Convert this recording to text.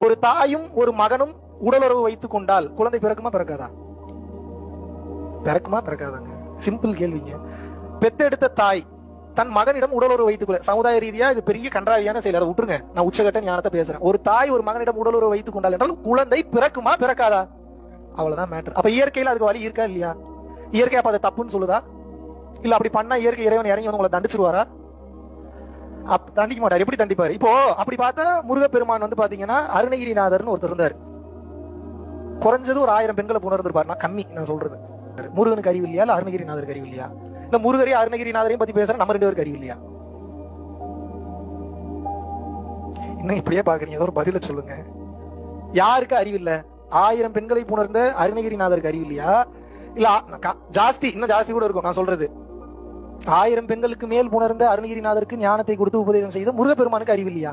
ஒரு தாயும் ஒரு மகனும் உடலுறவு வைத்துக் கொண்டால் குழந்தை பிறக்குமா பிறக்காதா? பிறக்குமா பிறக்காதாங்க? சிம்பிள் கேள்விங்க. பெத்தெடுத்த தாய் தன் மகனிடம் உடலுறவு வைத்துக் கொள்ள, சமுதாய ரீதியா இது பெரிய கன்றாவியான செயல், அதை விட்டுருங்க. நான் உச்சகட்ட ஞானத்தை பேசுறேன். ஒரு தாய் ஒரு மகனிடம் உடலுறவு வைத்துக் கொண்டால் என்றால் குழந்தை பிறக்குமா பிறக்காதா? அவ்வளவுதான் மேட்டர். அப்ப இயற்கையில அதுக்கு வழி இருக்கா இல்லையா? இயற்கை அப்ப அதை தப்புன்னு சொல்லுதா? இல்ல அப்படி பண்ணா இயற்கை இறைவன் இறங்கி வந்து உங்களை தண்டிச்சிருவாரா? தண்டிக்க மாட்டார். எப்படி தண்டிப்பாரு? இப்போ அப்படி பார்த்தா முருகப்பெருமான் வந்து பாத்தீங்கன்னா அருணகிரிநாதர்னு ஒருத்தர் இருந்தார். குறைஞ்சது ஒரு 1000 பெண்களை புணர்ந்திருப்பார். நான் கம்மி நான் சொல்றது. முருகனுக்கு அறிவு இல்லையா? இல்ல அருணகிரிநாதருக்கு அறிவு இல்லையா? இல்ல முருகரையும் அருணகிரிநாதரையும் பத்தி பேசுற நம்ம 2 பேருக்கு அறிவு இல்லையா? இன்னும் இப்படியே பாக்குறீங்க, ஏதோ ஒரு பதில சொல்லுங்க. யாருக்கு அறிவு இல்ல? 1000 பெண்களை புணர்ந்த அருணகிரிநாதருக்கு அறிவு இல்லையா? இல்ல ஜாஸ்தி, இன்னும் ஜாஸ்தி கூட இருக்கும் நான் சொல்றது. 1000 பெண்களுக்கு மேல் புணர்ந்த அருணகிரிநாதருக்கு ஞானத்தை கொடுத்து உபதேசம் செய்த முருகப்பெருமானுக்கு அறிவு இல்லையா?